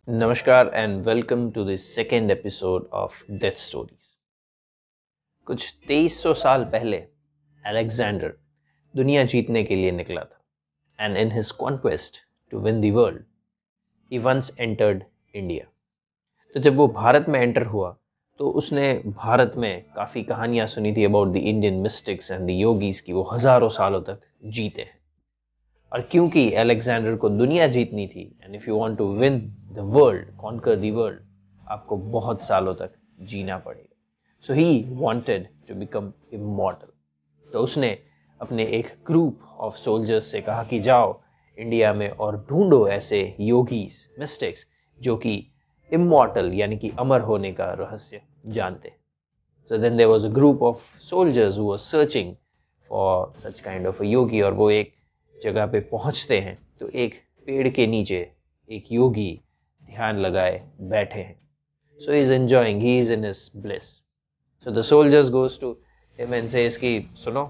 नमस्कार and welcome to the second episode of death stories. कुछ 2300 साल पहले अलेक्जेंडर दुनिया जीतने के लिए निकला था and in his conquest to win the world he once entered India. तो जब वो भारत में एंटर हुआ तो उसने भारत में काफ़ी कहानियां सुनी थी about the Indian mystics and the yogis की वो हज़ारों सालों तक जीते हैं। और क्योंकि अलेक्जेंडर को दुनिया जीतनी थी and if you want to win the world, conquer the world, आपको बहुत सालों तक जीना पड़ेगा। So he wanted to become immortal. तो उसने अपने एक ग्रुप ऑफ सोल्जर्स से कहा कि जाओ इंडिया में और ढूंढो ऐसे योगीज, मिस्टिक्स जो कि इमॉर्टल यानी कि अमर होने का रहस्य जानते हैं। So then there was a group of soldiers who were searching for such kind of a yogi. और वो एक जगह पे पहुंचते हैं तो एक पेड़ के नीचे एक योगी ध्यान लगाए बैठे हैं। So he is enjoying, he is in his bliss. So the soldiers goes to him and says कि सुनो,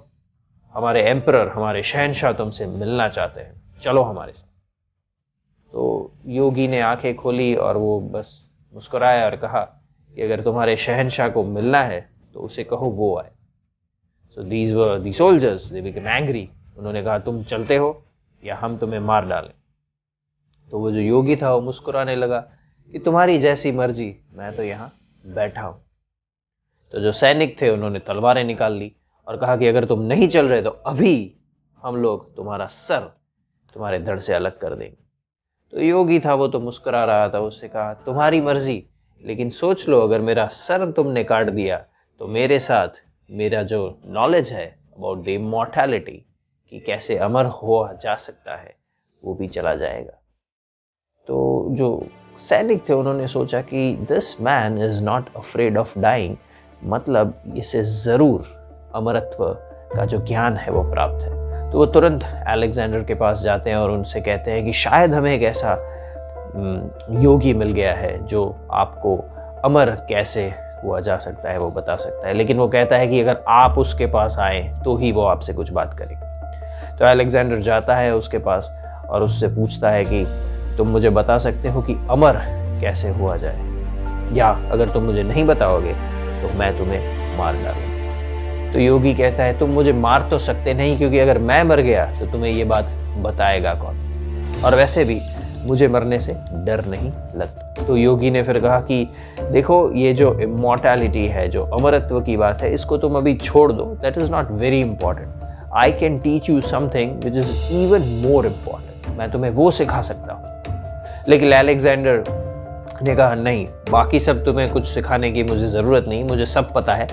हमारे एम्परर, हमारे शहंशाह तुमसे मिलना चाहते हैं, चलो हमारे साथ। तो योगी ने आंखें खोली और वो बस मुस्कुराया और कहा कि अगर तुम्हारे शहंशाह को मिलना है तो उसे कहो वो आए। So these were the soldiers, they became angry. उन्होंने कहा तुम चलते हो या हम तुम्हें मार डालें। तो वो जो योगी था वो मुस्कुराने लगा कि तुम्हारी जैसी मर्जी, मैं तो यहाँ बैठा हूं। तो जो सैनिक थे उन्होंने तलवारें निकाल ली और कहा कि अगर तुम नहीं चल रहे तो अभी हम लोग तुम्हारा सर तुम्हारे धड़ से अलग कर देंगे। तो योगी था वो तो मुस्कुरा रहा था, उससे कहा तुम्हारी मर्जी, लेकिन सोच लो अगर मेरा सर तुमने काट दिया तो मेरे साथ मेरा जो नॉलेज है अबाउट द इमॉर्टैलिटी कि कैसे अमर हुआ जा सकता है वो भी चला जाएगा। तो जो सैनिक थे उन्होंने सोचा कि this man is not afraid of dying, मतलब इसे जरूर अमरत्व का जो ज्ञान है वो प्राप्त है। तो वो तुरंत अलेक्जेंडर के पास जाते हैं और उनसे कहते हैं कि शायद हमें एक ऐसा योगी मिल गया है जो आपको अमर कैसे हुआ जा सकता है वो बता सकता है। लेकिन वो कहता है कि अगर आप उसके पास आए तो ही वो आपसे कुछ बात करेगा। तो अलेक्जेंडर जाता है उसके पास और उससे पूछता है कि तुम मुझे बता सकते हो कि अमर कैसे हुआ जाए, या अगर तुम मुझे नहीं बताओगे तो मैं तुम्हें मार डालूंगा। तो योगी कहता है तुम मुझे मार तो सकते नहीं, क्योंकि अगर मैं मर गया तो तुम्हें ये बात बताएगा कौन, और वैसे भी मुझे मरने से डर नहीं लगता। तो योगी ने फिर कहा कि देखो ये जो इमॉर्टैलिटी है, जो अमरत्व की बात है, इसको तुम अभी छोड़ दो, that is not very important. I can teach you something which is even more important, मैं तुम्हें वो सिखा सकता हूँ। लेकिन अलेक्जेंडर ने कहा नहीं, बाकी सब तुम्हें कुछ सिखाने की मुझे ज़रूरत नहीं, मुझे सब पता है,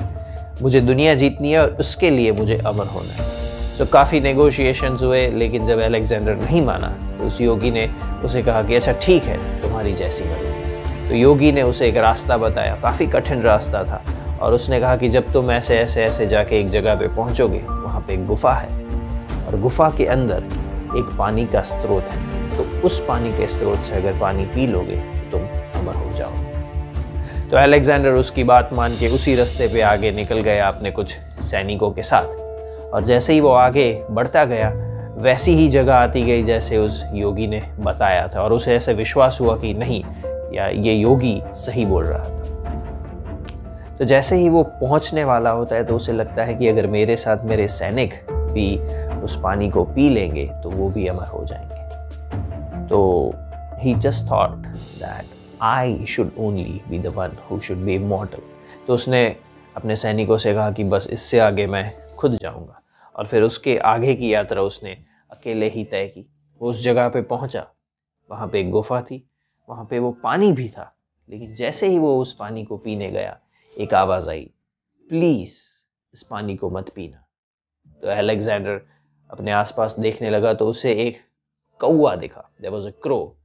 मुझे दुनिया जीतनी है और उसके लिए मुझे अमर होना है। तो काफ़ी नेगोशिएशंस हुए, लेकिन जब अलेक्जेंडर नहीं माना तो उस योगी ने उसे कहा कि अच्छा ठीक है, तुम्हारी जैसी मर्जी। तो योगी ने उसे एक रास्ता बताया, काफ़ी कठिन रास्ता था, और उसने कहा कि जब तुम ऐसे ऐसे ऐसे जाके एक जगह पे पहुंचोगे, वहाँ पे एक गुफा है और गुफा के अंदर एक पानी का स्रोत है, तो उस पानी के स्रोत से अगर पानी पी लोगे तो तुम अमर हो जाओगे। तो अलेक्जेंडर उसकी बात मान के उसी रास्ते पे आगे निकल गया अपने कुछ सैनिकों के साथ, और जैसे ही वो आगे बढ़ता गया वैसी ही जगह आती गई जैसे उस योगी ने बताया था, और उसे ऐसे विश्वास हुआ कि नहीं, या ये योगी सही बोल रहा था। तो जैसे ही वो पहुंचने वाला होता है तो उसे लगता है कि अगर मेरे साथ मेरे सैनिक भी उस पानी को पी लेंगे तो वो भी अमर हो जाएंगे। तो he just thought that I should only be the one who should be immortal। तो उसने अपने सैनिकों से कहा कि बस इससे आगे मैं खुद जाऊंगा, और फिर उसके आगे की यात्रा उसने अकेले ही तय की। वो उस जगह पे पहुंचा, वहाँ पे एक गुफा थी, वहाँ पे वो पानी भी था, लेकिन जैसे ही वो उस पानी को पीने गया एक आवाज़ आई, प्लीज़ इस पानी को मत पीना। तो अलेक्जेंडर अपने आसपास देखने लगा तो उसे एक कौवा दिखा, देयर वाज अ क्रो,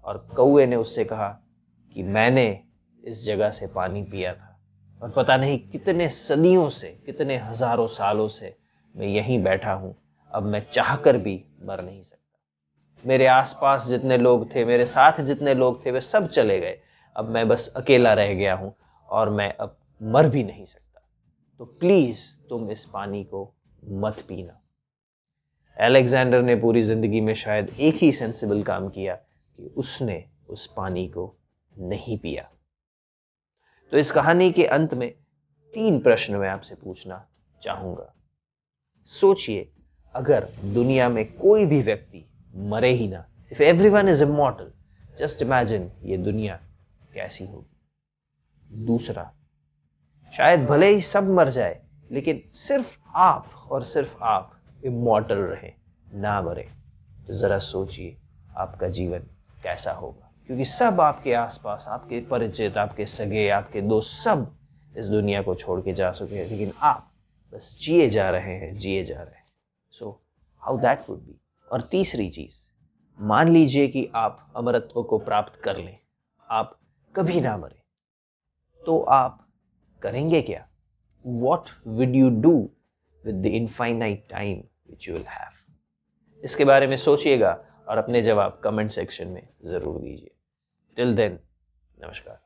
और कौवे ने उससे कहा कि मैंने इस जगह से पानी पिया था और पता नहीं कितने सदियों से, कितने हजारों सालों से मैं यहीं बैठा हूं, अब मैं चाहकर भी मर नहीं सकता। मेरे आसपास जितने लोग थे, मेरे साथ जितने लोग थे, वे सब चले गए, अब मैं बस अकेला रह गया हूं और मैं अब मर भी नहीं सकता, तो प्लीज तुम इस पानी को मत पीना। अलेक्जेंडर ने पूरी जिंदगी में शायद एक ही सेंसिबल काम किया कि उसने उस पानी को नहीं पिया। तो इस कहानी के अंत में 3 प्रश्न मैं आपसे पूछना चाहूंगा। सोचिए, अगर दुनिया में कोई भी व्यक्ति मरे ही ना, if everyone is immortal, just imagine ये दुनिया कैसी होगी। दूसरा, शायद भले ही सब मर जाए, लेकिन सिर्फ आप और सिर्फ आप इमॉर्टल रहे, ना मरे। तो जरा सोचिए आपका जीवन कैसा होगा, क्योंकि सब आपके आसपास, आपके परिचित, आपके सगे, आपके दोस्त, सब इस दुनिया को छोड़ के जा चुके हैं, लेकिन आप बस जिए जा रहे हैं, जिए जा रहे हैं। So how that would be. और तीसरी चीज, मान लीजिए कि आप अमरत्व को प्राप्त कर लें, आप कभी ना मरे, तो आप करेंगे क्या? What would you do with the infinite time which you will have? इसके बारे में सोचिएगा और अपने जवाब कमेंट सेक्शन में जरूर दीजिए। टिल देन, नमस्कार।